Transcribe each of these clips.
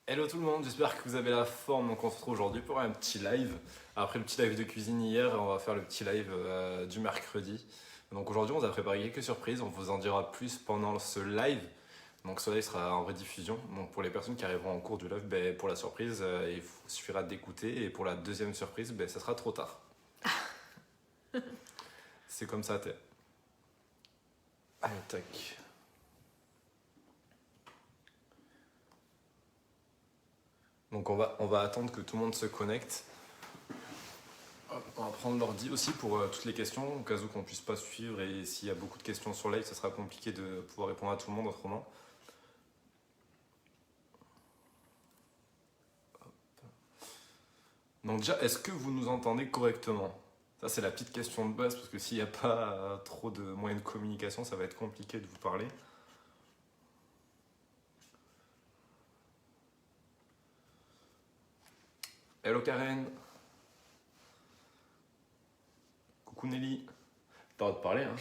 Hello tout le monde, j'espère que vous avez la forme. Donc on se retrouve aujourd'hui pour un petit live. Après le petit live de cuisine hier, on va faire le petit live du mercredi. Donc aujourd'hui on vous a préparé quelques surprises, on vous en dira plus pendant ce live. Donc ce live sera en rediffusion. Donc pour les personnes qui arriveront en cours du live, pour la surprise, il suffira d'écouter. Et pour la deuxième surprise, ça sera trop tard. C'est comme ça, t'es. Allez, tac. Donc on va attendre que tout le monde se connecte. Hop, on va prendre l'ordi aussi pour toutes les questions, au cas où qu'on puisse pas suivre et s'il y a beaucoup de questions sur live, ça sera compliqué de pouvoir répondre à tout le monde autrement. Donc déjà, est-ce que vous nous entendez correctement? Ça c'est la petite question de base parce que s'il n'y a pas trop de moyens de communication, ça va être compliqué de vous parler. Hello Karen. Coucou Nelly. T'as le droit de parler hein.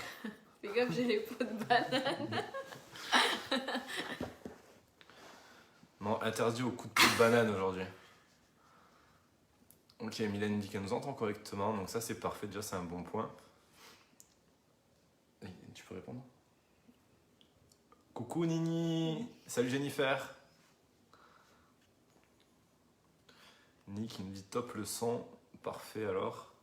Fais gaffe, j'ai les pots de banane. Non, interdit au coup de pied de banane aujourd'hui. Ok, Mylène dit qu'elle nous entend correctement, donc ça c'est parfait, déjà c'est un bon point. Et tu peux répondre? Coucou Nini. Salut Jennifer. Nini qui nous dit top le son, parfait alors.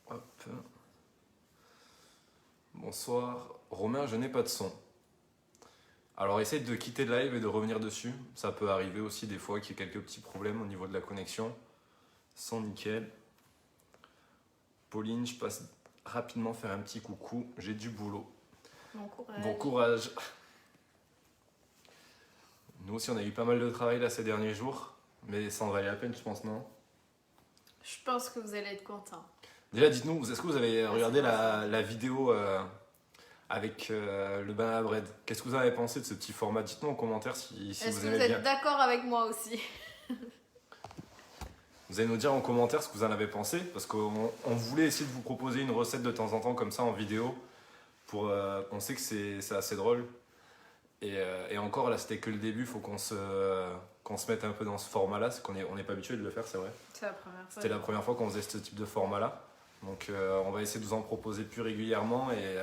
Hop. Bonsoir. Romain, je n'ai pas de son. Alors essaye de quitter le live et de revenir dessus. Ça peut arriver aussi des fois qu'il y ait quelques petits problèmes au niveau de la connexion. Son nickel. Pauline, je passe rapidement faire un petit coucou. J'ai du boulot. Bon courage. Bon courage. Nous aussi on a eu pas mal de travail là ces derniers jours. Mais ça en valait la peine je pense, non? Je pense que vous allez être content. Déjà dites-nous, est-ce que vous avez regardé la vidéo avec le banana bread? Qu'est-ce que vous en avez pensé de ce petit format? Dites-nous en commentaire si Est-ce vous que vous aimez bien. êtes d'accord avec moi aussi? Vous allez nous dire en commentaire ce que vous en avez pensé, parce qu'on voulait essayer de vous proposer une recette de temps en temps comme ça en vidéo. On sait que c'est assez drôle. Et encore là c'était que le début, il faut qu'on se mette un peu dans ce format-là, parce qu'on n'est pas habitué de le faire, c'est vrai. C'est la première fois. C'était la première fois qu'on faisait ce type de format-là. Donc on va essayer de vous en proposer plus régulièrement et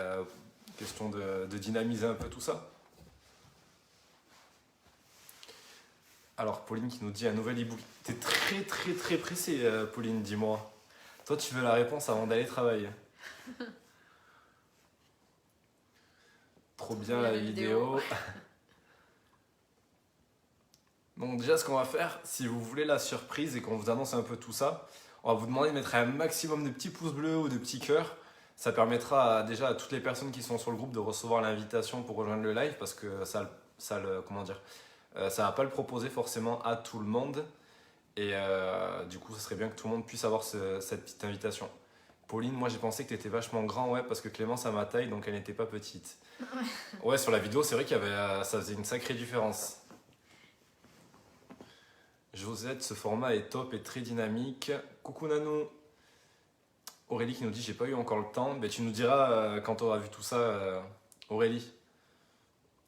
question de dynamiser un peu tout ça. Alors Pauline qui nous dit un nouvel e-book. T'es très très très pressée Pauline, dis-moi. Toi tu veux la réponse avant d'aller travailler. Trop bien la vidéo. Donc déjà ce qu'on va faire, si vous voulez la surprise et qu'on vous annonce un peu tout ça, on va vous demander de mettre un maximum de petits pouces bleus ou de petits cœurs. Ça permettra déjà à toutes les personnes qui sont sur le groupe de recevoir l'invitation pour rejoindre le live parce que comment dire, ça va pas le proposer forcément à tout le monde. Et du coup, ça serait bien que tout le monde puisse avoir cette petite invitation. Pauline, moi j'ai pensé que tu étais vachement grand, ouais, parce que Clémence a ma taille, donc elle n'était pas petite. Ouais, sur la vidéo, c'est vrai qu'il y avait, ça faisait une sacrée différence. Josette, ce format est top et très dynamique. Coucou Nanou. Aurélie qui nous dit j'ai pas eu encore le temps. Tu nous diras quand tu auras vu tout ça, Aurélie.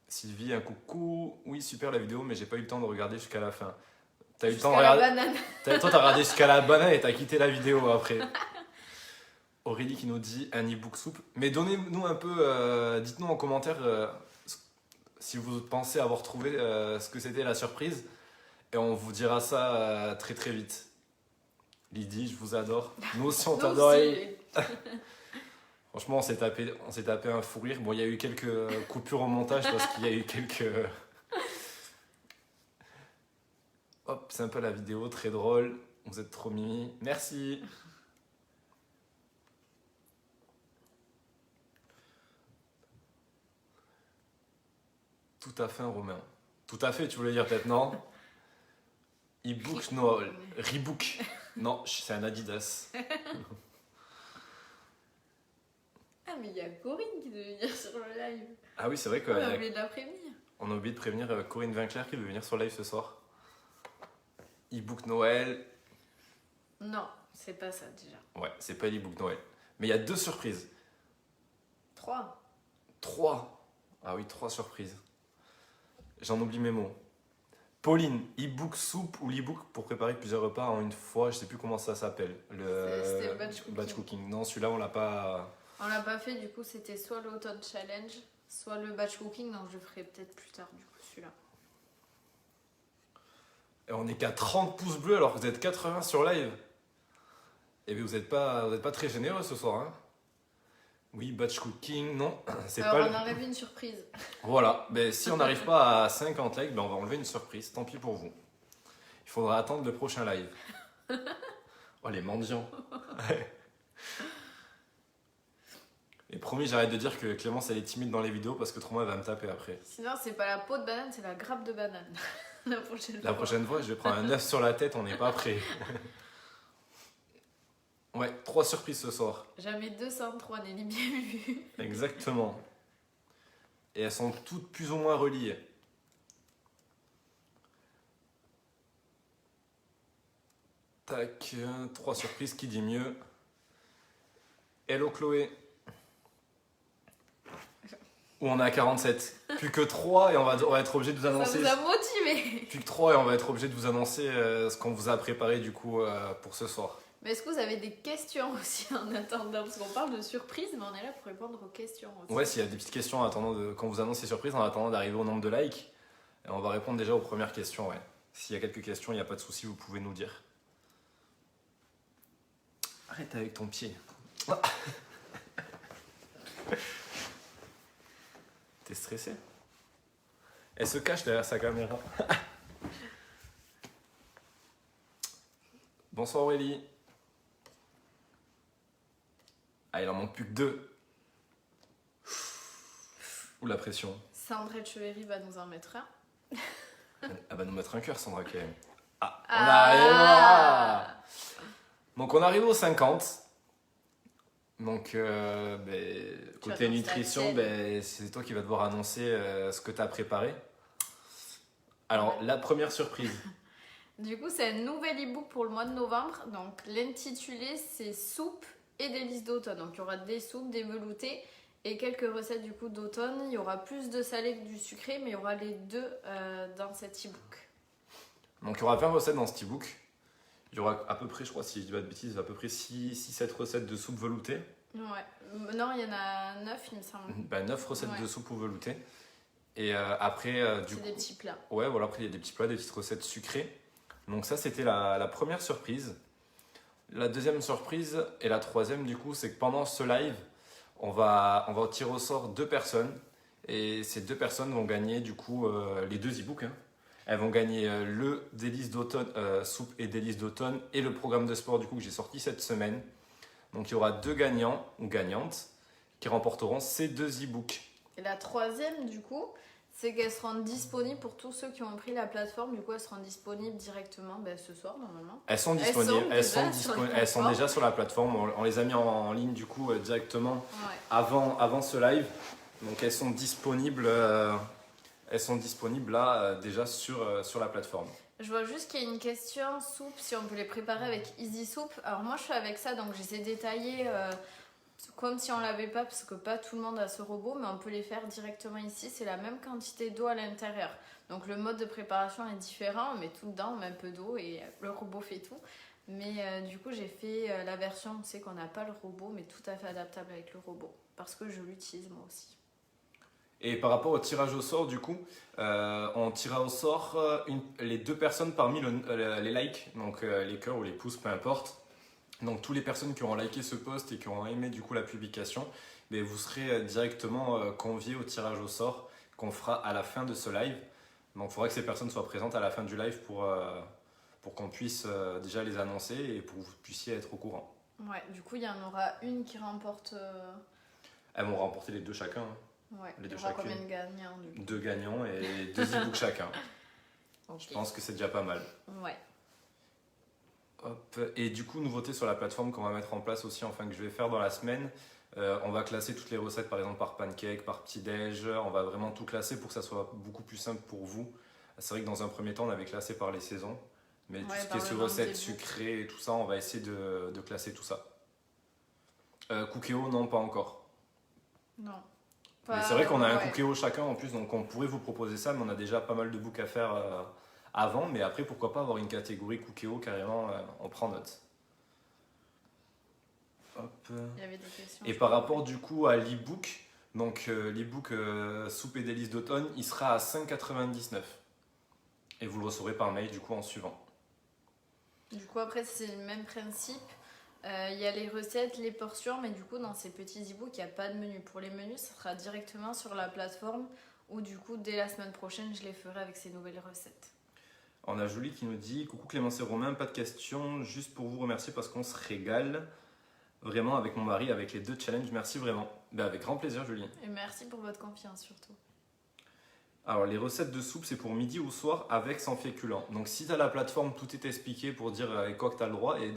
Sylvie, un coucou. Oui, super la vidéo, mais j'ai pas eu le temps de regarder jusqu'à la fin. T'as eu le temps de regarder. Banane. Toi, t'as regardé jusqu'à la banane et t'as quitté la vidéo après. Aurélie qui nous dit un e-book souple. Mais donnez-nous un peu, dites-nous en commentaire si vous pensez avoir trouvé ce que c'était la surprise. Et on vous dira ça très très vite. Lydie, je vous adore. Nous aussi on t'adore. Franchement, on s'est tapé un fou rire. Bon, il y a eu quelques coupures au montage parce qu'il y a eu quelques... Hop, sympa la vidéo, très drôle. Vous êtes trop mimi. Merci. Tout à fait, Romain. Tout à fait, tu voulais dire peut-être, non? E-book, non. Rebook. Non, c'est un Adidas. Ah, mais il y a Corinne qui devait venir sur le live. Ah oui, c'est vrai On a oublié de la prévenir. On a oublié de prévenir Corinne Vinclair qui veut venir sur live ce soir. E-book Noël. Non, c'est pas ça déjà. Ouais, c'est pas l'e-book Noël. Mais il y a 2 surprises. 3. 3. Ah oui, 3 surprises. J'en oublie mes mots. Pauline, e-book soupe ou l'e-book pour préparer plusieurs repas en une fois, je sais plus comment ça s'appelle. C'était le Batch cooking. Non, celui-là, on l'a pas. On l'a pas fait, du coup, c'était soit l'automne challenge, soit le batch cooking. Donc, je ferai peut-être plus tard, du coup, celui-là. Et on est qu'à 30 pouces bleus alors que vous êtes 80 sur live. Et bien, vous êtes pas très généreux ce soir. Hein. Oui, batch cooking, non. C'est Alors, pas on a rêvé une surprise. Voilà, ben, si on n'arrive pas à 50 likes, ben, on va enlever une surprise, tant pis pour vous. Il faudra attendre le prochain live. Oh les mendiants. Et promis, j'arrête de dire que Clémence elle est timide dans les vidéos parce que trop elle va me taper après. Sinon, c'est pas la peau de banane, c'est la grappe de banane. La prochaine fois. La prochaine fois, je vais prendre un œuf sur la tête, on n'est pas prêt. Ouais, 3 surprises ce soir. Jamais 203, Nelly, bien vu. Exactement. Et elles sont toutes plus ou moins reliées. Tac, 3 surprises, qui dit mieux? Hello Chloé. Où on est à 47. Plus que 3 et on va être obligé de vous annoncer. Ça vous a motivé. Plus que 3 et on va être obligé de vous annoncer ce qu'on vous a préparé du coup pour ce soir. Mais est-ce que vous avez des questions aussi en attendant? Parce qu'on parle de surprise, mais on est là pour répondre aux questions aussi. Ouais, s'il y a des petites questions en attendant quand vous annoncez surprise, en attendant d'arriver au nombre de likes, et on va répondre déjà aux premières questions. Ouais. S'il y a quelques questions, il n'y a pas de souci, vous pouvez nous dire. Arrête avec ton pied. Ah. T'es stressé? Elle se cache derrière sa caméra. Bonsoir Aurélie. Ah, il en manque plus que 2. Ouh, la pression. Sandrette Cheverry va nous en mettre un. Elle va nous mettre un cœur, Sandra, quand même. Ah, on Ah. arrive là. Donc, on arrive aux 50. Donc, côté annonces nutrition, la c'est toi qui vas devoir annoncer ce que tu as préparé. Alors, la première surprise. Du coup, c'est un nouvel e-book pour le mois de novembre. Donc, l'intitulé, c'est soupe et délices d'automne. Donc, il y aura des soupes, des veloutés et quelques recettes du coup d'automne. Il y aura plus de salé que du sucré, mais il y aura les deux dans cet e-book. Donc, il y aura 20 recettes dans cet e-book. Il y aura à peu près, je crois, si je dis pas de bêtises, à peu près 6-7 recettes de soupe veloutée. Ouais. Non, il y en a 9, il me semble. 9 recettes Ouais. de soupe au velouté. Et après, du C'est coup. des petits plats. Ouais, voilà, après, il y a des petits plats, des petites recettes sucrées. Donc, ça, c'était la première surprise. La deuxième surprise et la troisième, du coup, c'est que pendant ce live, on va tirer au sort 2 personnes. Et ces 2 personnes vont gagner, du coup, les 2 e-books. Hein. Elles vont gagner le délice d'automne, soupe et délice d'automne, et le programme de sport, du coup, que j'ai sorti cette semaine. Donc, il y aura 2 gagnants ou gagnantes qui remporteront ces 2 e-books. Et la troisième, du coup, c'est qu'elles seront disponibles pour tous ceux qui ont pris la plateforme. Du coup, elles seront disponibles directement ce soir, normalement. Elles sont disponibles, elles sont déjà sur la plateforme. On les a mis en ligne, du coup, directement Ouais. avant ce live. Donc, elles sont disponibles là, déjà sur la plateforme. Je vois juste qu'il y a une question soupe, si on peut les préparer avec Easy Soup. Alors moi je suis avec ça, donc j'essaie de détailler comme si on l'avait pas, parce que pas tout le monde a ce robot, mais on peut les faire directement ici. C'est la même quantité d'eau à l'intérieur. Donc le mode de préparation est différent, on met tout dedans, on met un peu d'eau et le robot fait tout. Mais du coup j'ai fait la version, tu sais qu'on n'a pas le robot, mais tout à fait adaptable avec le robot, parce que je l'utilise moi aussi. Et par rapport au tirage au sort, du coup, on tirera au sort les 2 personnes parmi les likes, donc les cœurs ou les pouces, peu importe. Donc, toutes les personnes qui auront liké ce post et qui auront aimé du coup la publication, mais vous serez directement conviés au tirage au sort qu'on fera à la fin de ce live. Donc, il faudra que ces personnes soient présentes à la fin du live pour qu'on puisse déjà les annoncer et pour que vous puissiez être au courant. Ouais, du coup il y en aura une qui remporte... Elles vont remporter les 2 chacun. Hein. Ouais, Les il y deux aura chacune. combien de gagnants du coup 2 gagnants et 2 e-books chacun. Okay. Je pense que c'est déjà pas mal. Ouais. Hop. Et du coup, nouveauté sur la plateforme qu'on va mettre en place aussi, enfin que je vais faire dans la semaine, on va classer toutes les recettes, par exemple par pancake, par petit-déj. On va vraiment tout classer pour que ça soit beaucoup plus simple pour vous. C'est vrai que dans un premier temps, on avait classé par les saisons. Mais tout ce qui est sur recettes sucrées et tout ça, on va essayer de classer tout ça. Cookéo, non, pas encore. Non. Mais c'est vrai qu'on a un Ouais. cookéo chacun en plus, donc on pourrait vous proposer ça, mais on a déjà pas mal de books à faire avant. Mais après, pourquoi pas avoir une catégorie cookéo carrément, on prend note. Hop. Il y avait des questions. Et je par crois. rapport du coup à l'e-book, donc l'e-book Soupe et délices d'automne, il sera à 5,99. Et vous le recevrez par mail du coup en suivant. Du coup, après, c'est le même principe. Il y a les recettes, les portions, mais du coup, dans ces petits e-books, il n'y a pas de menu. Pour les menus, ça sera directement sur la plateforme où, du coup, dès la semaine prochaine, je les ferai avec ces nouvelles recettes. On a Julie qui nous dit: coucou Clémence et Romain, pas de questions, juste pour vous remercier parce qu'on se régale vraiment avec mon mari, avec les 2 challenges. Merci vraiment. Ben, avec grand plaisir, Julie. Et merci pour votre confiance, surtout. Alors, les recettes de soupe, c'est pour midi ou soir avec sans féculent. Donc, si tu as la plateforme, tout est expliqué pour dire avec quoi que tu as le droit. Et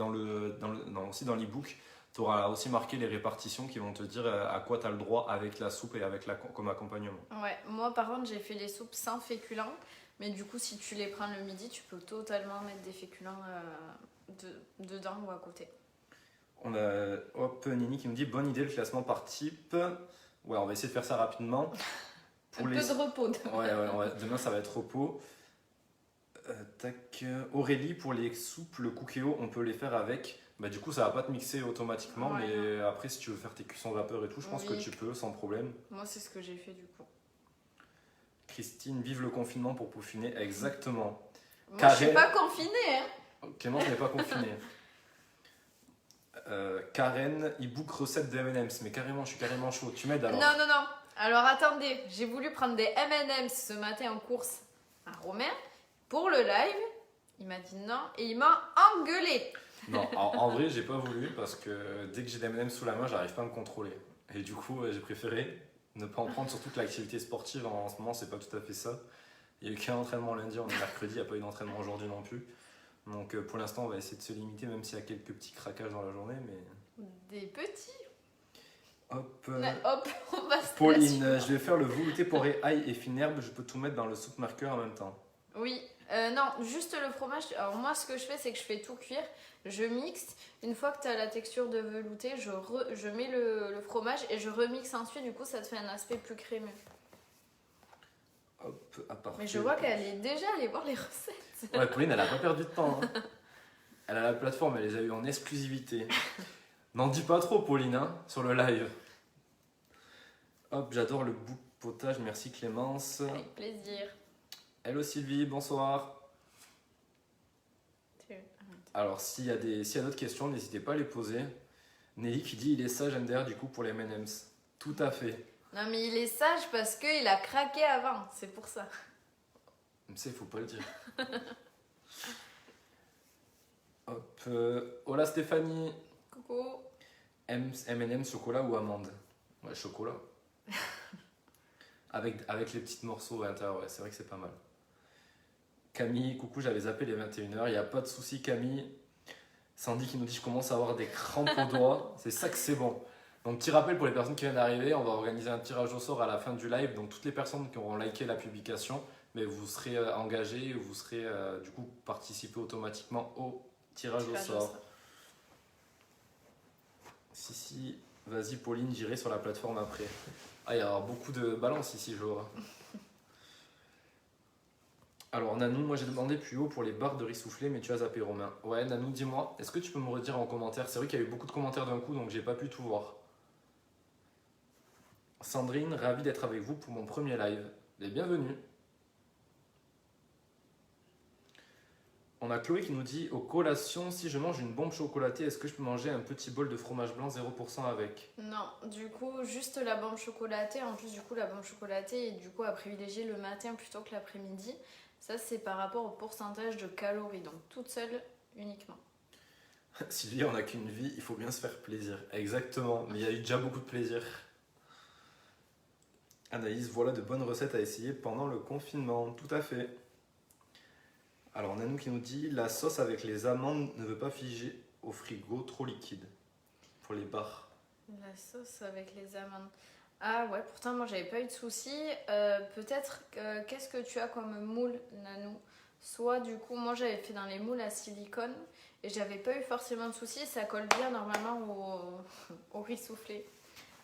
aussi dans l'e-book, tu auras aussi marqué les répartitions qui vont te dire à quoi tu as le droit avec la soupe et comme accompagnement. Ouais, moi, par contre, j'ai fait les soupes sans féculents. Mais du coup, si tu les prends le midi, tu peux totalement mettre des féculents dedans ou à côté. On a Nini qui nous dit: bonne idée le classement par type. Ouais, on va essayer de faire ça rapidement. Un peu de repos. Demain ça va être repos. Tac. Aurélie, pour les soupes, le cookéo, on peut les faire avec. Bah, du coup, ça va pas te mixer automatiquement, Ouais, mais après, si tu veux faire tes cuissons vapeur et tout, je pense que Oui. tu peux sans problème. Moi, c'est ce que j'ai fait, du coup. Christine, vive le confinement pour peaufiner. Exactement. Moi, je suis pas confinée, hein. Clémence n'est pas confinée. Karen, e-book recette de M&M's. Mais carrément, je suis carrément chaud. Tu m'aides alors? Non. Alors attendez, j'ai voulu prendre des M&M's ce matin en course à Romain pour le live. Il m'a dit non et il m'a engueulé. Non, en vrai, j'ai pas voulu parce que dès que j'ai des M&M's sous la main, j'arrive pas à me contrôler. Et du coup, j'ai préféré ne pas en prendre, surtout que l'activité sportive en ce moment, c'est pas tout à fait ça. Il y a eu qu'un entraînement lundi, on est mercredi, il n'y a pas eu d'entraînement aujourd'hui non plus. Donc pour l'instant, on va essayer de se limiter, même s'il y a quelques petits craquages dans la journée. Mais Des petits. hop. Hop, on va se Pauline, là-dessus. je vais faire le velouté poré ail et fine herbe, je peux tout mettre dans le soupe marqueur en même temps. Oui, non, juste le fromage. Alors moi, ce que je fais, c'est que je fais tout cuire. Je mixe. Une fois que tu as la texture de velouté, je mets le fromage et je remixe ensuite. Du coup, ça te fait un aspect plus crémeux. Hop, à part. Mais je vois qu'elle est déjà allée voir les recettes. Ouais, Pauline, elle a pas perdu de temps. Hein. Elle a la plateforme, elle les a eu en exclusivité. N'en dis pas trop, Pauline, hein, sur le live. Hop, j'adore le bout de potage, merci Clémence. Avec plaisir. Hello Sylvie, bonsoir. Alors, s'il y a d'autres questions, n'hésitez pas à les poser. Nelly qui dit: il est sage MDR du coup pour les M&M's. Tout à fait. Non, mais il est sage parce qu'il a craqué avant. C'est pour ça. Mais ça, il faut pas le dire. Hop, hola Stéphanie. Coucou. M&M's chocolat ou amande? Ouais, chocolat. avec les petits morceaux à l'intérieur, ouais, c'est vrai que c'est pas mal. Camille, coucou, j'avais zappé les 21h, il n'y a pas de souci Camille. Sandy qui nous dit: je commence à avoir des crampes aux doigts, c'est ça que c'est bon. Donc petit rappel pour les personnes qui viennent d'arriver, on va organiser un tirage au sort à la fin du live, donc toutes les personnes qui auront liké la publication, mais vous serez engagés, vous serez du coup participer automatiquement au tirage au sort. Si, vas-y Pauline, j'irai sur la plateforme après. Ah, il y a beaucoup de balance ici, je vois. Alors Nanou, moi j'ai demandé plus haut pour les barres de riz soufflé, mais tu as zappé Romain. Ouais Nanou, dis-moi, est-ce que tu peux me redire en commentaire? C'est vrai qu'il y a eu beaucoup de commentaires d'un coup, donc j'ai pas pu tout voir. Sandrine, ravie d'être avec vous pour mon premier live. Et bienvenue. On a Chloé qui nous dit: aux collations, si je mange une bombe chocolatée, est-ce que je peux manger un petit bol de fromage blanc 0% avec? Non, du coup, juste la bombe chocolatée. En plus, du coup, la bombe chocolatée est du coup à privilégier le matin plutôt que l'après-midi. Ça, c'est par rapport au pourcentage de calories, donc toute seule uniquement. Sylvie, on n'a qu'une vie, il faut bien se faire plaisir. Exactement, mais il y a eu déjà beaucoup de plaisir. Anaïs, voilà de bonnes recettes à essayer pendant le confinement. Tout à fait. Alors Nanou qui nous dit: la sauce avec les amandes ne veut pas figer au frigo, trop liquide. Pour les barres. La sauce avec les amandes. Ah ouais, pourtant moi j'avais pas eu de soucis. Peut-être qu'est-ce que tu as comme moule, Nanou? Soit du coup, moi j'avais fait dans les moules à silicone et j'avais pas eu forcément de soucis. Ça colle bien normalement au riz soufflé.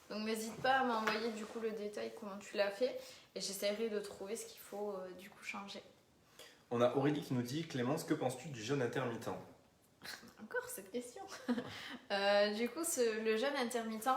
Donc n'hésite pas à m'envoyer du coup le détail, comment tu l'as fait, et j'essaierai de trouver ce qu'il faut du coup changer. On a Aurélie qui nous dit Clémence, que penses-tu du jeûne intermittent? Encore cette question. Du coup, le jeûne intermittent,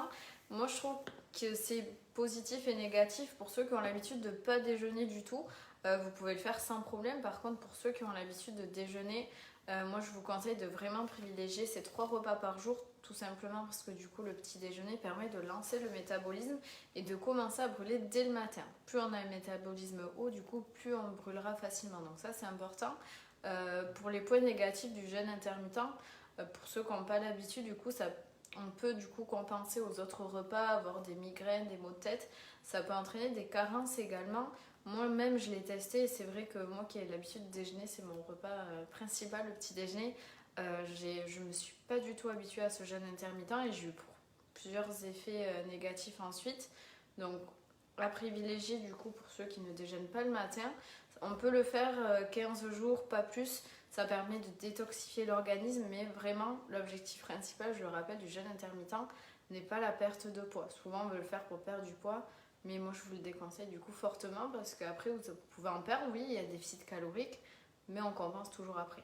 moi je trouve que c'est positif et négatif pour ceux qui ont l'habitude de ne pas déjeuner du tout. Vous pouvez le faire sans problème. Par contre, pour ceux qui ont l'habitude de déjeuner, moi je vous conseille de vraiment privilégier ces 3 repas par jour, tout simplement parce que du coup le petit déjeuner permet de lancer le métabolisme et de commencer à brûler dès le matin. Plus on a un métabolisme haut, du coup plus on brûlera facilement. Donc ça c'est important. Pour les points négatifs du jeûne intermittent, pour ceux qui n'ont pas l'habitude, du coup on peut du coup compenser aux autres repas, avoir des migraines, des maux de tête. Ça peut entraîner des carences également. Moi-même, je l'ai testé et c'est vrai que moi qui ai l'habitude de déjeuner, c'est mon repas principal, le petit déjeuner. Je ne me suis pas du tout habituée à ce jeûne intermittent et j'ai eu plusieurs effets négatifs ensuite. Donc, à privilégier du coup pour ceux qui ne déjeunent pas le matin. On peut le faire 15 jours, pas plus. Ça permet de détoxifier l'organisme, mais vraiment, l'objectif principal, je le rappelle, du jeûne intermittent n'est pas la perte de poids. Souvent, on veut le faire pour perdre du poids, mais moi, je vous le déconseille du coup fortement parce qu'après, vous pouvez en perdre, oui, il y a des déficit calorique, mais on compense toujours après.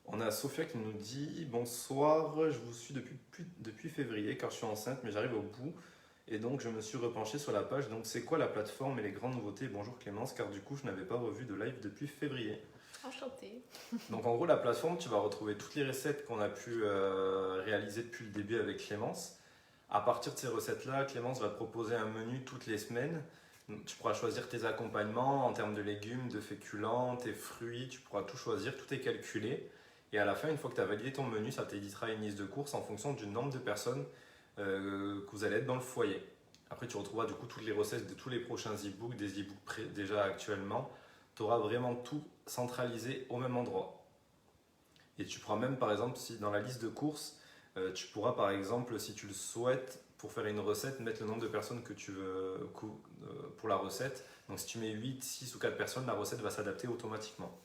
On a Sophia qui nous dit bonsoir, je vous suis depuis février car je suis enceinte mais j'arrive au bout et donc je me suis repenché sur la page. Donc c'est quoi la plateforme et les grandes nouveautés? Bonjour Clémence, car du coup je n'avais pas revu de live depuis février. Enchantée. Donc en gros la plateforme, tu vas retrouver toutes les recettes qu'on a pu réaliser depuis le début avec Clémence. À partir de ces recettes-là, Clémence va te proposer un menu toutes les semaines. Donc, tu pourras choisir tes accompagnements en termes de légumes, de féculents, tes fruits, tu pourras tout choisir, tout est calculé. Et à la fin, une fois que tu as validé ton menu, ça t'éditera une liste de courses en fonction du nombre de personnes que vous allez être dans le foyer. Après, tu retrouveras du coup toutes les recettes de tous les prochains e-books, des e-books déjà actuellement. Tu auras vraiment tout centralisé au même endroit. Et tu pourras même, par exemple, si dans la liste de courses, tu pourras, par exemple, si tu le souhaites, pour faire une recette, mettre le nombre de personnes que tu veux pour la recette. Donc, si tu mets 8, 6 ou 4 personnes, la recette va s'adapter automatiquement.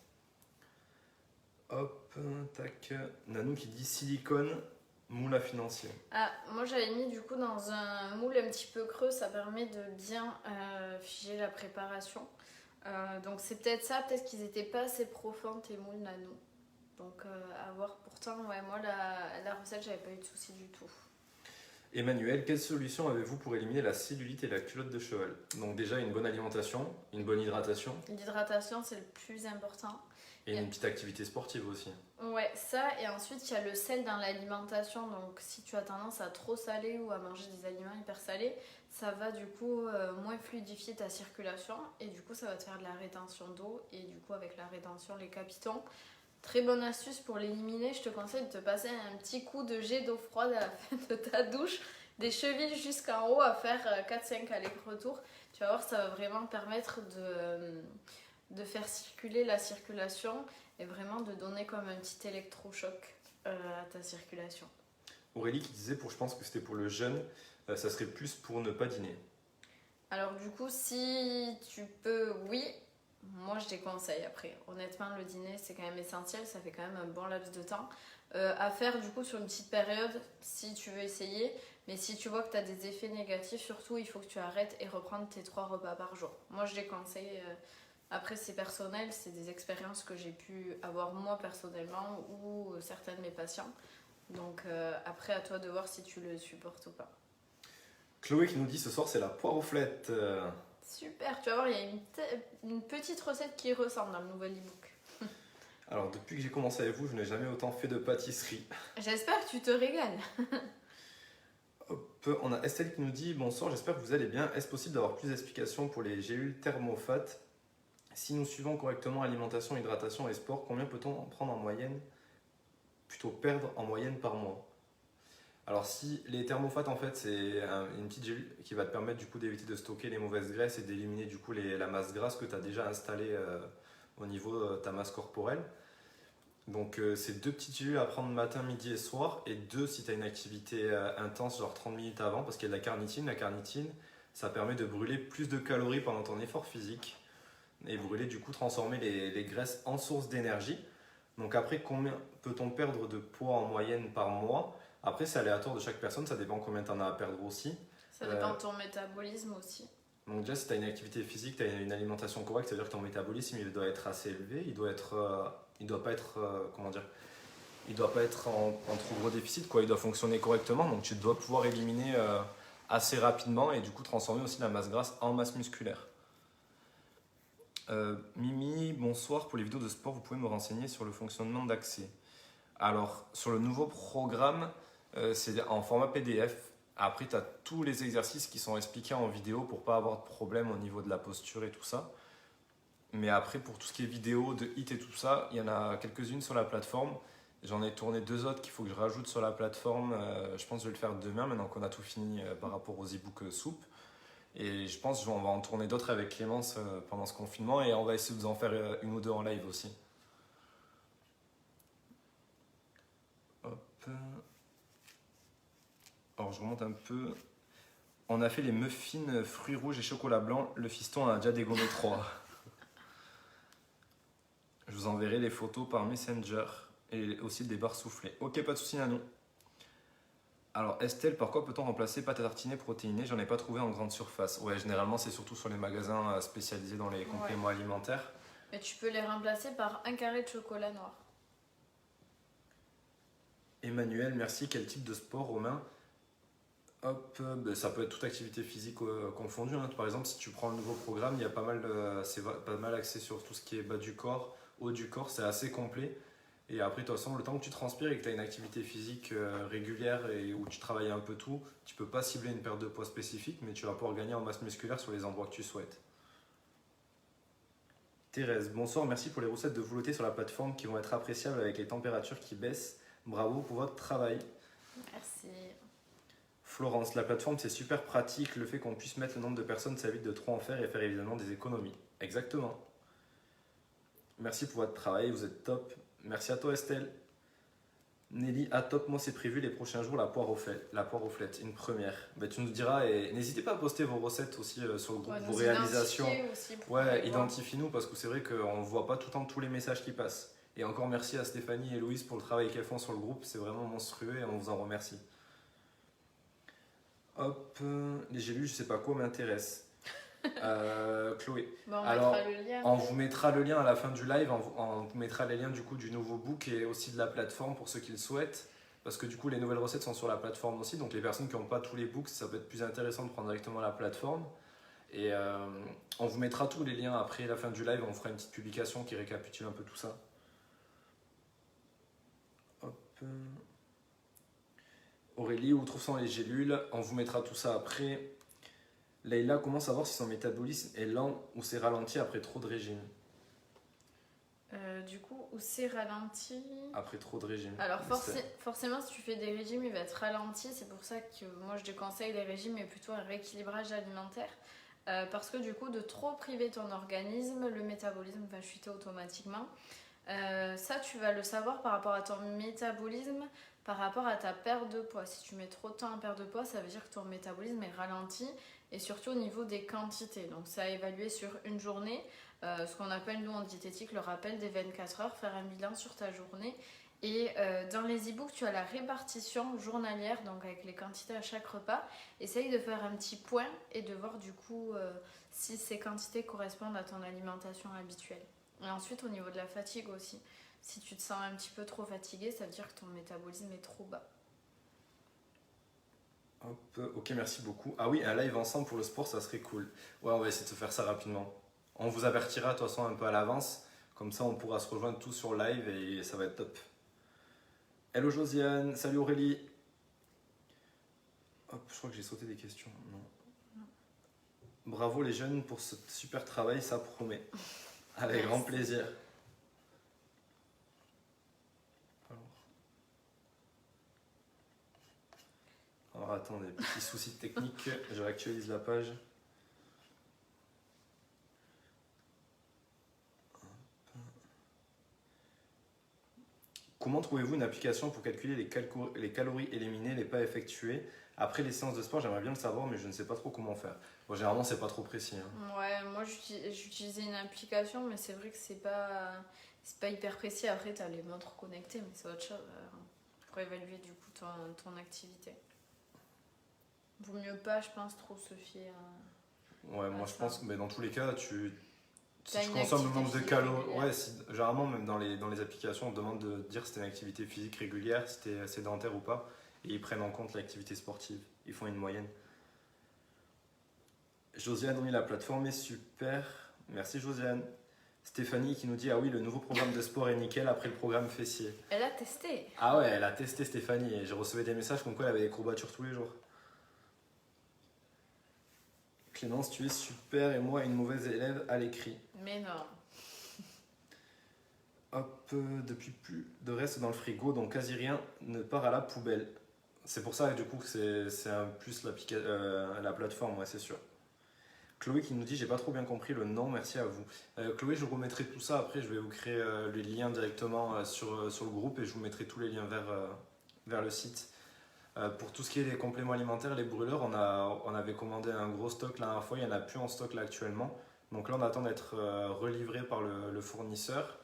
Hop, tac. Nanou qui dit silicone, moule à financier. Ah, moi j'avais mis du coup dans un moule un petit peu creux, ça permet de bien figer la préparation. Donc c'est peut-être ça, peut-être qu'ils n'étaient pas assez profonds tes moules nano. Donc à voir, pourtant, ouais, moi la recette, j'avais pas eu de soucis du tout. Emmanuel, quelle solution avez-vous pour éliminer la cellulite et la culotte de cheval? Donc déjà une bonne alimentation, une bonne hydratation. L'hydratation c'est le plus important. Et une petite activité sportive aussi. Ouais, ça, et ensuite il y a le sel dans l'alimentation, donc si tu as tendance à trop saler ou à manger des aliments hyper salés, ça va du coup moins fluidifier ta circulation et du coup ça va te faire de la rétention d'eau et du coup avec la rétention les capitons. Très bonne astuce pour l'éliminer, je te conseille de te passer un petit coup de jet d'eau froide à la fin de ta douche, des chevilles jusqu'en haut à faire 4-5 allers-retour. Tu vas voir, ça va vraiment permettre de faire circuler la circulation et vraiment de donner comme un petit électrochoc à ta circulation. Aurélie qui disait, je pense que c'était pour le jeûne, ça serait plus pour ne pas dîner. Alors du coup, si tu peux, oui, moi je déconseille après. Honnêtement, le dîner c'est quand même essentiel, ça fait quand même un bon laps de temps. À faire du coup sur une petite période si tu veux essayer, mais si tu vois que tu as des effets négatifs, surtout il faut que tu arrêtes et reprendre tes 3 repas par jour. Moi je déconseille. Après, c'est personnel, c'est des expériences que j'ai pu avoir moi personnellement ou certains de mes patients. Donc après, à toi de voir si tu le supportes ou pas. Chloé qui nous dit ce soir c'est la poire aux flettes. Super, tu vas voir, il y a une petite recette qui ressemble dans le nouvel e-book. Alors depuis que j'ai commencé avec vous, je n'ai jamais autant fait de pâtisserie. J'espère que tu te régales. Hop, on a Estelle qui nous dit bonsoir, j'espère que vous allez bien. Est-ce possible d'avoir plus d'explications pour les gélules thermofat? Si nous suivons correctement alimentation, hydratation et sport, combien peut-on en prendre en moyenne, plutôt perdre en moyenne par mois? Alors si les thermofat en fait c'est une petite gélule qui va te permettre du coup d'éviter de stocker les mauvaises graisses et d'éliminer du coup la masse grasse que tu as déjà installée au niveau de ta masse corporelle. Donc c'est 2 petites gélules à prendre matin, midi et soir et 2 si tu as une activité intense genre 30 minutes avant parce qu'il y a de la carnitine. La carnitine ça permet de brûler plus de calories pendant ton effort physique. Et brûler, du coup, transformer les graisses en source d'énergie. Donc après, combien peut-on perdre de poids en moyenne par mois? Après, c'est aléatoire de chaque personne, ça dépend combien tu en as à perdre aussi. Ça dépend de ton métabolisme aussi. Donc déjà, si tu as une activité physique, tu as une alimentation correcte, ça veut dire que ton métabolisme il doit être assez élevé, il doit pas être comment dire, il doit pas être en trop gros déficit quoi, il doit fonctionner correctement. Donc tu dois pouvoir éliminer assez rapidement et du coup transformer aussi la masse grasse en masse musculaire. Mimi, bonsoir. Pour les vidéos de sport, vous pouvez me renseigner sur le fonctionnement d'accès. Alors, sur le nouveau programme, c'est en format PDF. Après, tu as tous les exercices qui sont expliqués en vidéo pour pas avoir de problème au niveau de la posture et tout ça. Mais après, pour tout ce qui est vidéo, de hit et tout ça, il y en a quelques-unes sur la plateforme. J'en ai tourné 2 autres qu'il faut que je rajoute sur la plateforme. Je pense que je vais le faire demain, maintenant qu'on a tout fini par rapport aux e-books soupe. Et je pense qu'on va en tourner d'autres avec Clémence pendant ce confinement et on va essayer de vous en faire 1 ou 2 en live aussi. Hop. Alors je remonte un peu. On a fait les muffins fruits rouges et chocolat blanc. Le fiston a déjà dégommé 3. Je vous enverrai les photos par Messenger et aussi des barres soufflées. Ok, pas de soucis, Nanou. Alors Estelle, par quoi peut-on remplacer pâte à tartiner protéinée? J'en ai pas trouvé en grande surface. Ouais, généralement c'est surtout sur les magasins spécialisés dans les compléments alimentaires. Mais tu peux les remplacer par un carré de chocolat noir. Emmanuel, merci. Quel type de sport, Romain? Hop, ça peut être toute activité physique confondue. Hein. Par exemple, si tu prends le nouveau programme, il y a c'est pas mal axé sur tout ce qui est bas du corps, haut du corps, c'est assez complet. Et après, de toute façon, le temps que tu transpires et que tu as une activité physique régulière et où tu travailles un peu tout, tu peux pas cibler une perte de poids spécifique, mais tu vas pouvoir gagner en masse musculaire sur les endroits que tu souhaites. Thérèse, bonsoir, merci pour les recettes de velouté sur la plateforme qui vont être appréciables avec les températures qui baissent. Bravo pour votre travail. Merci. Florence, la plateforme c'est super pratique, le fait qu'on puisse mettre le nombre de personnes ça évite de trop en faire et faire évidemment des économies. Exactement. Merci pour votre travail, vous êtes top. Merci à toi Estelle. Nelly, à top, moi c'est prévu les prochains jours la poire aux flettes, une première. Ben, tu nous diras et n'hésitez pas à poster vos recettes aussi sur le groupe, vos réalisations. Ouais, identifie-nous parce que c'est vrai qu'on ne voit pas tout le temps tous les messages qui passent. Et encore merci à Stéphanie et Louise pour le travail qu'elles font sur le groupe, c'est vraiment monstrueux et on vous en remercie. Hop, les j'ai lu, je sais pas quoi m'intéresse. Chloé. Bon, alors, mettra le lien. on vous mettra le lien à la fin du live, on vous mettra les liens du coup du nouveau book et aussi de la plateforme pour ceux qui le souhaitent. Parce que du coup, les nouvelles recettes sont sur la plateforme aussi. Donc, les personnes qui n'ont pas tous les books, ça peut être plus intéressant de prendre directement la plateforme. Et on vous mettra tous les liens après la fin du live. On fera une petite publication qui récapitule un peu tout ça. Hop. Aurélie, où trouve-t-on les gélules? On vous mettra tout ça après. Leïla, comment savoir si son métabolisme est lent ou s'est ralenti après trop de régime? Du coup, où c'est ralenti? Après trop de régime. Alors forcément, si tu fais des régimes, il va être ralenti. C'est pour ça que moi, je déconseille les régimes, mais plutôt un rééquilibrage alimentaire. Parce que du coup, de trop priver ton organisme, le métabolisme va chuter automatiquement. Ça, tu vas le savoir par rapport à ton métabolisme, par rapport à ta perte de poids. Si tu mets trop de temps à perdre de poids, ça veut dire que ton métabolisme est ralenti et surtout au niveau des quantités. Donc, ça à évaluer sur une journée. Ce qu'on appelle, nous, en diététique, le rappel des 24 heures, faire un bilan sur ta journée. Et dans les e-books, tu as la répartition journalière, donc avec les quantités à chaque repas. Essaye de faire un petit point et de voir du coup si ces quantités correspondent à ton alimentation habituelle. Et ensuite, au niveau de la fatigue aussi. Si tu te sens un petit peu trop fatigué, ça veut dire que ton métabolisme est trop bas. Hop, ok, merci beaucoup. Ah oui, un live ensemble pour le sport, ça serait cool. Ouais, on va essayer de se faire ça rapidement. On vous avertira de toute façon un peu à l'avance. Comme ça, on pourra se rejoindre tous sur live et ça va être top. Hello Josiane, salut Aurélie. Hop, je crois que j'ai sauté des questions. Non. Bravo les jeunes pour ce super travail, ça promet. Avec grand plaisir. Alors attendez, petit souci technique, je réactualise la page. Comment trouvez-vous une application pour calculer les calories éliminées, les pas effectués? Après les séances de sport, j'aimerais bien le savoir, mais je ne sais pas trop comment faire. Bon, généralement, c'est pas trop précis. Hein. Ouais, moi j'utilisais une application, mais c'est vrai que c'est pas hyper précis. Après, tu as les montres connectées, mais c'est autre chose pour évaluer du coup ton activité. Vaut mieux pas, je pense, trop se fier à, Ouais, moi à je ça. pense que mais dans tous les cas, si T'as tu une consommes le activité nombre de physique calories, régulière. ouais, généralement même dans les applications, on te demande de dire si t'as une activité physique régulière, si t'es sédentaire ou pas, et ils prennent en compte l'activité sportive. Ils font une moyenne. Josiane, oui, la plateforme est super. Merci Josiane. Stéphanie qui nous dit ah oui, le nouveau programme de sport est nickel après le programme fessier. Elle a testé. Ah ouais, elle a testé Stéphanie et j'ai reçu des messages comme quoi elle avait des courbatures tous les jours. Clémence, tu es super et moi une mauvaise élève à l'écrit. Mais non. Hop, depuis plus de reste dans le frigo, donc quasi rien ne part à la poubelle. C'est pour ça que du coup que c'est un plus la plateforme, ouais, c'est sûr. Chloé qui nous dit j'ai pas trop bien compris le nom, merci à vous. Chloé, je vous remettrai tout ça après, je vais vous créer les liens directement sur le groupe et je vous mettrai tous les liens vers le site. Pour tout ce qui est les compléments alimentaires, les brûleurs, on avait commandé un gros stock la dernière fois, il n'y en a plus en stock là actuellement. Donc là on attend d'être relivré par le fournisseur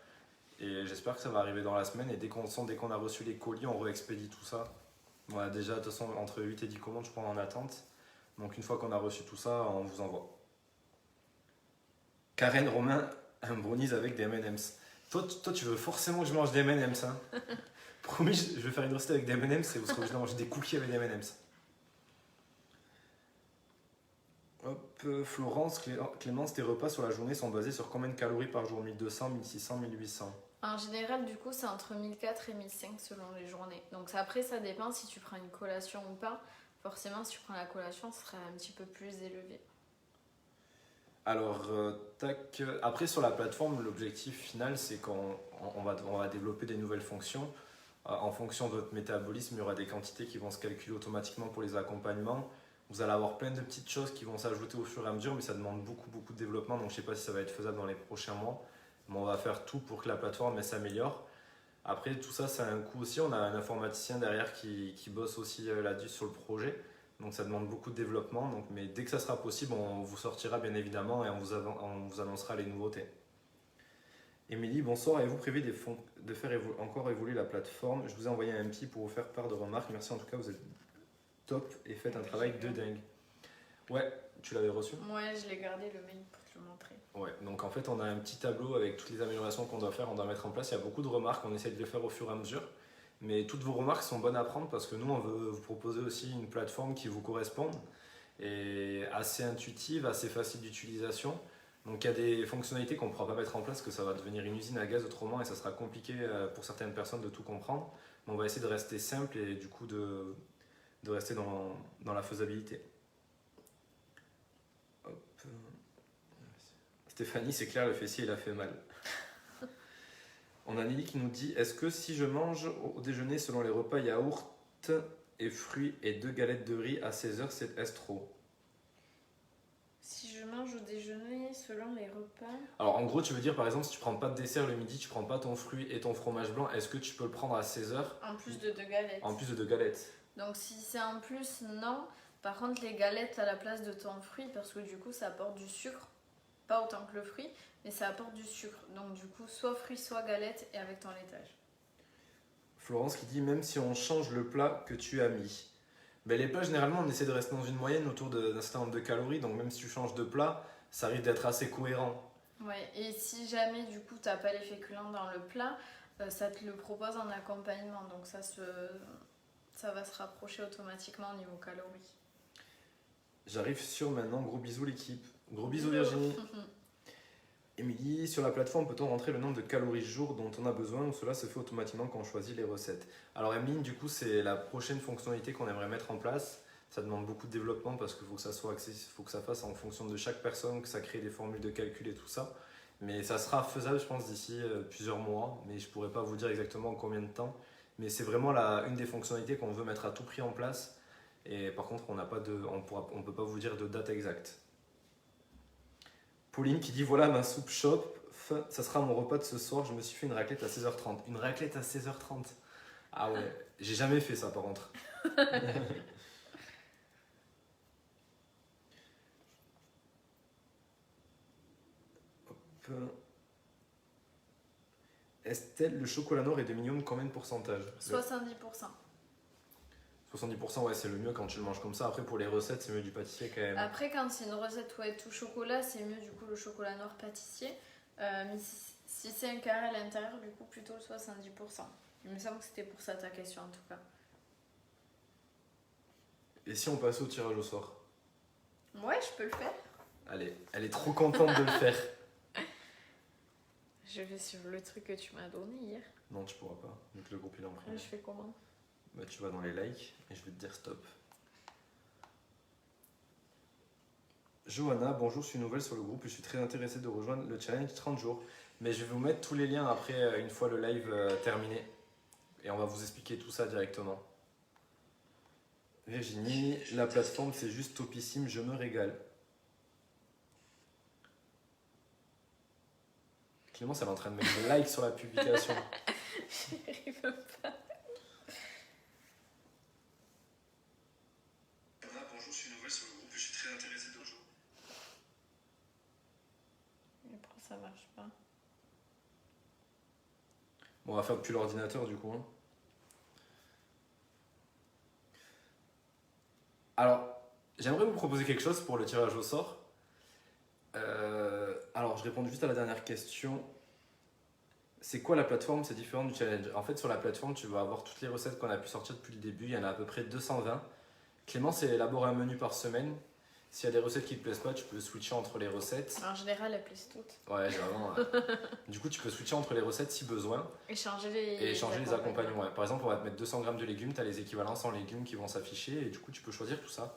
et j'espère que ça va arriver dans la semaine et dès qu'on a reçu les colis, on réexpédie tout ça. On a déjà de toute façon entre 8 et 10 commandes je crois en attente. Donc une fois qu'on a reçu tout ça, on vous envoie. Karen Romain, un brownies avec des M&M's. Toi, tu veux forcément que je mange des M&M's, hein. Promis, je vais faire une recette avec des M&M's et vous serez obligé de manger des cookies avec des M&M's. Hop, Florence, Clémence, tes repas sur la journée sont basés sur combien de calories par jour? 1200, 1600, 1800. En général, du coup, c'est entre 1004 et 1005 selon les journées. Donc après, ça dépend si tu prends une collation ou pas. Forcément, si tu prends la collation, ce sera un petit peu plus élevé. Alors, tac. Après, sur la plateforme, l'objectif final, c'est qu'on va développer des nouvelles fonctions. En fonction de votre métabolisme, il y aura des quantités qui vont se calculer automatiquement pour les accompagnements. Vous allez avoir plein de petites choses qui vont s'ajouter au fur et à mesure, mais ça demande beaucoup, beaucoup de développement. Donc, je ne sais pas si ça va être faisable dans les prochains mois. Mais on va faire tout pour que la plateforme elle, s'améliore. Après, tout ça, ça a un coût aussi. On a un informaticien derrière qui bosse aussi là-dessus sur le projet. Donc ça demande beaucoup de développement. Mais dès que ça sera possible, on vous sortira bien évidemment et on vous annoncera les nouveautés. Émilie, bonsoir. Avez-vous prévu de faire encore évoluer la plateforme? Je vous ai envoyé un petit pour vous faire part de remarques. Merci en tout cas, vous êtes top et faites un travail de dingue. Ouais, tu l'avais reçu? Ouais, je l'ai gardé le mail pour te le montrer. Ouais, donc en fait, on a un petit tableau avec toutes les améliorations qu'on doit faire, on doit mettre en place. Il y a beaucoup de remarques, on essaie de les faire au fur et à mesure. Mais toutes vos remarques sont bonnes à prendre parce que nous, on veut vous proposer aussi une plateforme qui vous corresponde et assez intuitive, assez facile d'utilisation. Donc il y a des fonctionnalités qu'on ne pourra pas mettre en place, que ça va devenir une usine à gaz autrement et ça sera compliqué pour certaines personnes de tout comprendre. Mais on va essayer de rester simple et du coup de rester dans la faisabilité. Hop. Stéphanie, c'est clair, le fessier, il a fait mal. On a Nelly qui nous dit est-ce que si je mange au déjeuner selon les repas yaourt et fruits et 2 galettes de riz à 16h, est-ce trop? Si je mange au déjeuner selon les repas. Alors en gros, tu veux dire par exemple, si tu prends pas de dessert le midi, tu prends pas ton fruit et ton fromage blanc, est-ce que tu peux le prendre à 16h En plus de 2 galettes. en plus de 2 galettes? Donc si c'est en plus, non. Par contre, les galettes à la place de ton fruit, parce que du coup, ça apporte du sucre. Pas autant que le fruit, mais ça apporte du sucre. Donc du coup, soit fruit, soit galette et avec ton laitage. Florence qui dit même si on change le plat que tu as mis. Ben, les plats, généralement, on essaie de rester dans une moyenne autour d'un certain nombre de calories. Donc même si tu changes de plat, ça risque d'être assez cohérent. Ouais, et si jamais du coup, t'as pas les féculents dans le plat, ça te le propose en accompagnement. Donc ça va se rapprocher automatiquement au niveau calories. J'arrive sur maintenant. Gros bisous l'équipe. Gros bisous Virginie. Émilie, sur la plateforme, peut-on rentrer le nombre de calories jour dont on a besoin ou cela se fait automatiquement quand on choisit les recettes? Alors Emeline, du coup, c'est la prochaine fonctionnalité qu'on aimerait mettre en place. Ça demande beaucoup de développement parce qu'il faut que ça soit accessible, il faut que ça fasse en fonction de chaque personne, que ça crée des formules de calcul et tout ça. Mais ça sera faisable, je pense, d'ici plusieurs mois. Mais je ne pourrais pas vous dire exactement en combien de temps. Mais c'est vraiment une des fonctionnalités qu'on veut mettre à tout prix en place. Et par contre, on ne peut pas vous dire de date exacte. Pauline qui dit voilà ma soupe shop, ça sera mon repas de ce soir, je me suis fait une raclette à 16h30. Une raclette à 16h30? Ah ouais, j'ai jamais fait ça par contre. Hop. Estelle, le chocolat noir est de minimum combien de pourcentage? 70%. 70%, ouais, c'est le mieux quand tu le manges comme ça. Après, pour les recettes, c'est mieux du pâtissier quand même. Après, quand c'est une recette où tout chocolat, c'est mieux du coup le chocolat noir pâtissier. Mais si c'est un carré à l'intérieur, du coup, plutôt le 70%. Il me semble que c'était pour ça ta question en tout cas. Et si on passait au tirage au sort? Ouais, je peux le faire. Allez, elle est trop contente de le faire. Je vais sur le truc que tu m'as donné hier. Non, tu pourras pas, vu que le groupe il est en premier. Je fais comment? Bah, tu vas dans les likes et je vais te dire stop. Johanna, bonjour, je suis nouvelle sur le groupe et je suis très intéressée de rejoindre le challenge 30 jours. Mais je vais vous mettre tous les liens après, une fois le live terminé. Et on va vous expliquer tout ça directement. Virginie, la plateforme c'est juste topissime, je me régale. Clémence, elle est en train de mettre des likes sur la publication. J'y arrive pas. Bonjour, je suis nouvelle sur le groupe et je suis très intéressée de rejoindre. Mais pourquoi ça marche pas? Bon, on va faire depuis l'ordinateur du coup. Hein. Alors, j'aimerais vous proposer quelque chose pour le tirage au sort. Alors, je réponds juste à la dernière question. C'est quoi la plateforme? C'est différent du challenge. En fait, sur la plateforme, tu vas avoir toutes les recettes qu'on a pu sortir depuis le début. Il y en a à peu près 220. Clément, c'est élaborer un menu par semaine. S'il y a des recettes qui ne te plaisent pas, tu peux switcher entre les recettes. En général, elles plaisent toutes. Ouais, vraiment. Du coup, tu peux switcher entre les recettes si besoin. Et changer les accompagnements. Ouais. Par exemple, on va te mettre 200 grammes de légumes, tu as les équivalences en légumes qui vont s'afficher et du coup, tu peux choisir tout ça.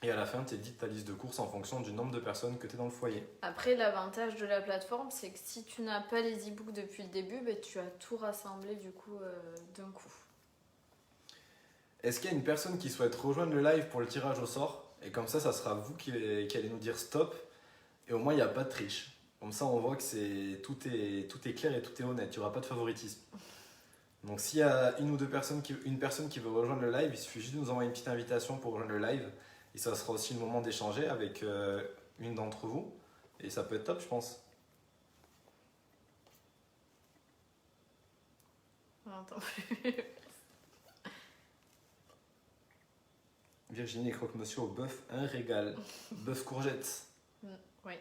Et à la fin, tu édites ta liste de courses en fonction du nombre de personnes que tu es dans le foyer. Après, l'avantage de la plateforme, c'est que si tu n'as pas les e-books depuis le début, ben, tu as tout rassemblé du coup d'un coup. Est-ce qu'il y a une personne qui souhaite rejoindre le live pour le tirage au sort? Et comme ça sera vous qui allez nous dire stop. Et au moins, il n'y a pas de triche. Comme ça, on voit que tout est clair et tout est honnête. Il n'y aura pas de favoritisme. Donc, s'il y a une personne qui veut rejoindre le live, il suffit juste de nous envoyer une petite invitation pour rejoindre le live. Et ça sera aussi le moment d'échanger avec une d'entre vous. Et ça peut être top, je pense. On n'entend plus. Virginie et croque-monsieur au bœuf, un régal. Bœuf courgette. Oui.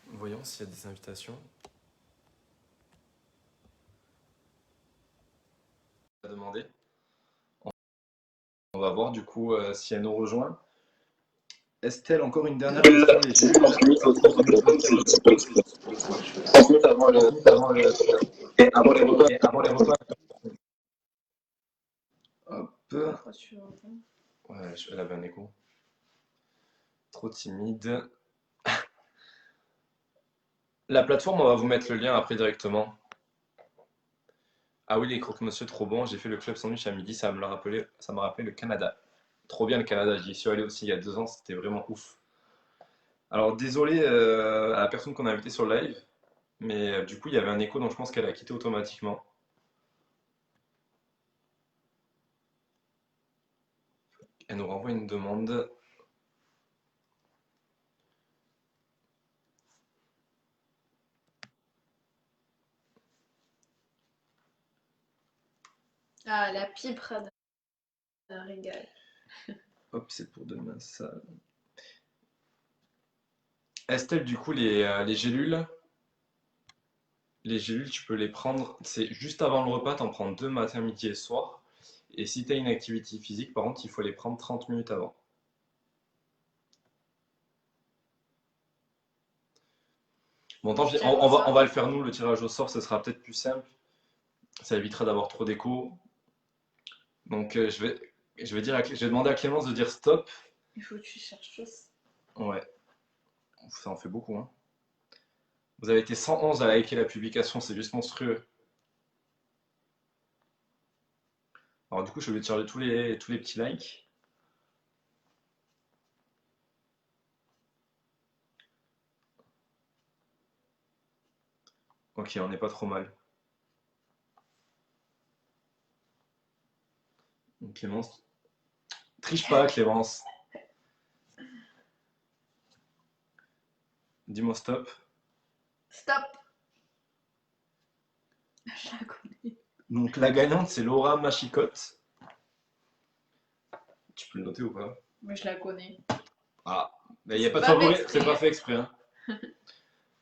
Voyons s'il y a des invitations. On va demander. On va voir du coup si elle nous rejoint. Estelle, encore une dernière question. Avant les repas. Hop. Ouais, elle avait un écho. Trop timide. La plateforme, on va vous mettre le lien après directement. Ah oui, les croque-monsieur, trop bon. J'ai fait le club sandwich à midi, ça m'a rappelé le Canada. Trop bien le Canada, j'y suis allé aussi il y a 2 ans, c'était vraiment ouf. Alors désolé à la personne qu'on a invitée sur le live, mais du coup il y avait un écho donc je pense qu'elle a quitté automatiquement. Elle nous renvoie une demande. Ah, la pipe d'un régal. Hop, c'est pour demain ça. Estelle, du coup les gélules, tu peux les prendre, c'est juste avant le repas, t'en prends 2 matin, midi et soir. Et si tu as une activité physique, par contre, il faut les prendre 30 minutes avant. Bon, tant pis, on va le faire nous, le tirage au sort, ce sera peut-être plus simple. Ça évitera d'avoir trop d'écho. Donc je vais demander à Clémence de dire stop. Il faut que tu cherches tous. Ouais, ça en fait beaucoup. Hein. Vous avez été 111 à liker la publication, c'est juste monstrueux. Alors du coup, je vais charger tous les petits likes. Ok, on n'est pas trop mal. Donc, Clémence, triche pas, Clémence. Dis-moi stop. Stop. Je la connais. Donc la gagnante, c'est Laura Machicotte. Tu peux le noter ou pas? Mais je la connais. Ah, mais il n'y a pas de Pas fait favori, exprès. c'est pas fait exprès, hein.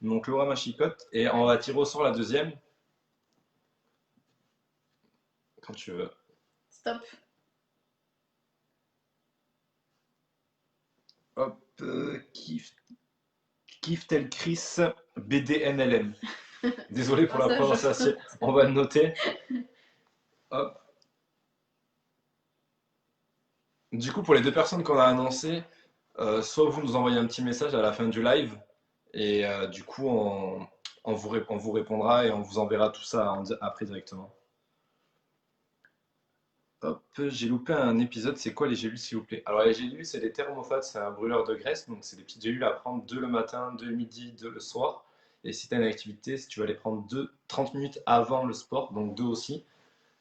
Donc Laura Machicotte, et on va tirer au sort la deuxième, quand tu veux. Stop. Hop, Kif tel Chris BDNLM. Désolé pour la Ça, prononciation, on va le noter. Hop. Du coup, pour les deux personnes qu'on a annoncées, soit vous nous envoyez un petit message à la fin du live, et du coup, on vous répondra et on vous enverra tout ça après directement. Hop, j'ai loupé un épisode, c'est quoi les gélules s'il vous plaît? Alors les gélules, c'est des thermophages, c'est un brûleur de graisse, donc c'est des petites gélules à prendre 2 le matin, 2 le midi, 2 le soir. Et si tu as une activité, si tu vas les prendre 30 minutes avant le sport, donc 2 aussi.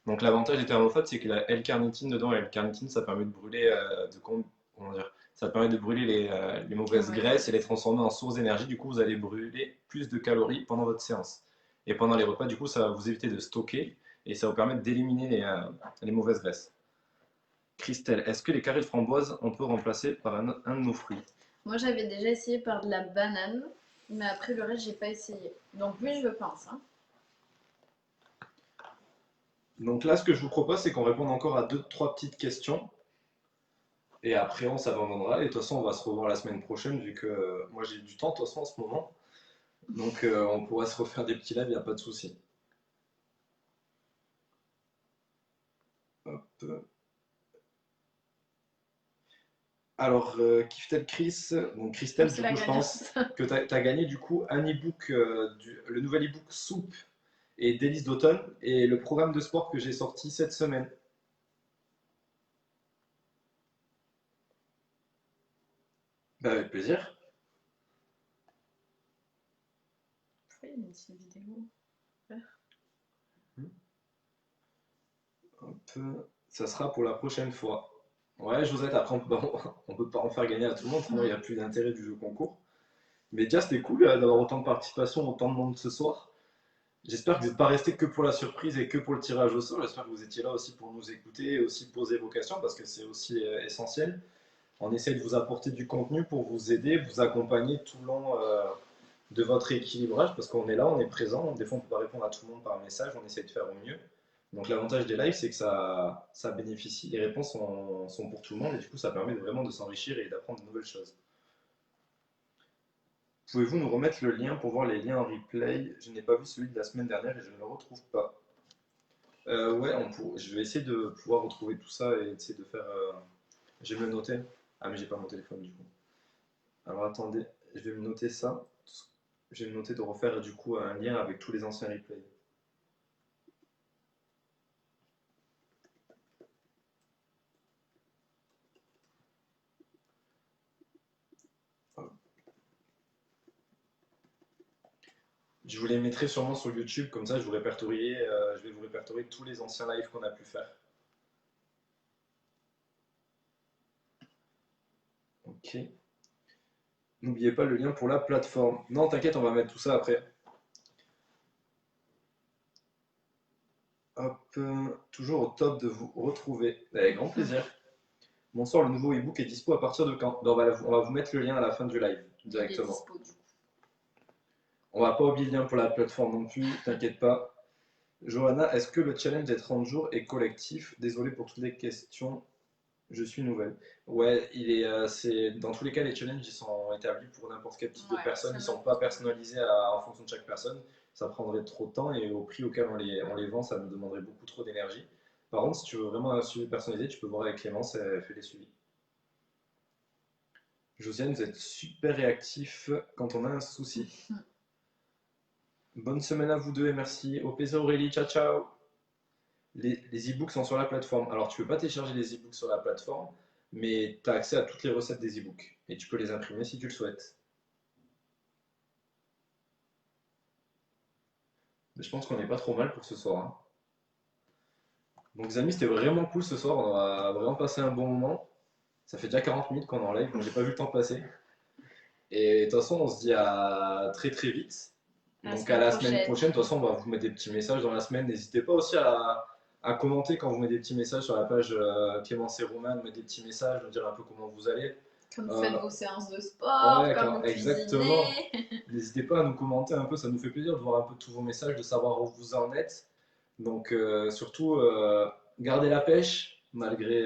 Donc l'avantage des thermophages, c'est qu'il y a L-carnitine dedans, et L-carnitine, ça permet de brûler, comment dire, ça permet de brûler les mauvaises Ouais. graisses et les transformer en source d'énergie. Du coup, vous allez brûler plus de calories pendant votre séance. Et pendant les repas, du coup, ça va vous éviter de stocker et ça va vous permettre d'éliminer les mauvaises graisses. Christelle, est-ce que les carrés de framboise, on peut remplacer par un de nos fruits? Moi, j'avais déjà essayé par de la banane, mais après le reste, j'ai pas essayé. Donc oui, je pense. Hein. Donc là, ce que je vous propose, c'est qu'on réponde encore à deux, trois petites questions. Et après, on s'abandonnera. Et de toute façon, on va se revoir la semaine prochaine, vu que moi, j'ai du temps, de toute façon, en ce moment. Donc, on pourra se refaire des petits lives, il n'y a pas de souci. Hop. Alors, Kiftel Chris, donc Christelle, C'est du la coup, je gagnante. pense que tu as gagné du coup un e-book, le nouvel e-book Soupe et Délices d'automne, et le programme de sport que j'ai sorti cette semaine. Bah, avec plaisir. Pourquoi il y a une petite vidéo? Hop, ça sera pour la prochaine fois. Ouais, Josette, après, on peut pas en faire gagner à tout le monde, sinon il n'y a plus d'intérêt du jeu concours. Mais déjà, c'était cool d'avoir autant de participation, autant de monde ce soir. J'espère que vous n'êtes pas resté que pour la surprise et que pour le tirage au sort. J'espère que vous étiez là aussi pour nous écouter et aussi poser vos questions parce que c'est aussi essentiel. On essaie de vous apporter du contenu pour vous aider, vous accompagner tout le long de votre équilibrage parce qu'on est là, on est présent. Des fois, on ne peut pas répondre à tout le monde par message, on essaie de faire au mieux. Donc, l'avantage des lives, c'est que ça bénéficie, les réponses sont pour tout le monde et du coup, ça permet vraiment de s'enrichir et d'apprendre de nouvelles choses. Pouvez-vous nous remettre le lien pour voir les liens en replay? Je n'ai pas vu celui de la semaine dernière et je ne le retrouve pas. Ouais, je vais essayer de pouvoir retrouver tout ça et essayer de faire. Je vais me le noter. Ah, mais j'ai pas mon téléphone du coup. Alors attendez, je vais me noter ça. Je vais me noter de refaire du coup un lien avec tous les anciens replays. Je vous les mettrai sûrement sur YouTube, comme ça je vais vous répertorier tous les anciens lives qu'on a pu faire. Ok. N'oubliez pas le lien pour la plateforme. Non, t'inquiète, on va mettre tout ça après. Hop, toujours au top de vous retrouver. Avec grand plaisir. Bonsoir, le nouveau ebook est dispo à partir de quand? Ben, on va vous mettre le lien à la fin du live, Il est directement. dispo du coup. On va pas oublier le lien pour la plateforme non plus, t'inquiète pas. Johanna, est-ce que le challenge des 30 jours est collectif? Désolé pour toutes les questions, je suis nouvelle. Ouais, dans tous les cas, les challenges ils sont établis pour n'importe quel type de Ouais, personne, ça ils me- sont pas personnalisés en fonction de chaque personne. Ça prendrait trop de temps et au prix auquel on les vend, ça nous demanderait beaucoup trop d'énergie. Par contre, si tu veux vraiment un suivi personnalisé, tu peux voir avec Clémence, elle fait les suivis. Josiane, vous êtes super réactif quand on a un souci. Bonne semaine à vous deux et merci. Au plaisir Aurélie, ciao ciao. Les e-books sont sur la plateforme. Alors tu peux pas télécharger les e-books sur la plateforme, mais tu as accès à toutes les recettes des e-books. Et tu peux les imprimer si tu le souhaites. Mais je pense qu'on n'est pas trop mal pour ce soir, hein. Donc les amis, c'était vraiment cool ce soir. On a vraiment passé un bon moment. Ça fait déjà 40 minutes qu'on est en live, donc j'ai pas vu le temps passer. Et de toute façon, on se dit à très très vite. La Donc à semaine la semaine prochaine. prochaine. De toute façon, on va vous mettre des petits messages dans la semaine. N'hésitez pas aussi à à commenter quand vous mettez des petits messages sur la page Clémence et Romain, de mettre des petits messages, de dire un peu comment vous allez. Comme vous Euh, faites vos séances de sport, ouais, comme vous exactement. cuisinez. N'hésitez pas à nous commenter un peu, ça nous fait plaisir de voir un peu tous vos messages, de savoir où vous en êtes. Donc surtout, gardez la pêche, malgré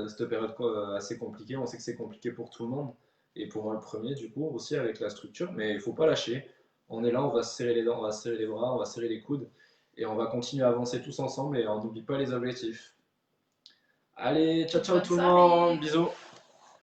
cette période assez compliquée. On sait que c'est compliqué pour tout le monde, et pour moi le premier du coup aussi avec la structure, mais il faut pas lâcher. On est là, on va se serrer les dents, on va se serrer les bras, on va serrer les coudes, et on va continuer à avancer tous ensemble, et on n'oublie pas les objectifs. Allez, ciao ciao Bonne tout le monde, soirée! bisous.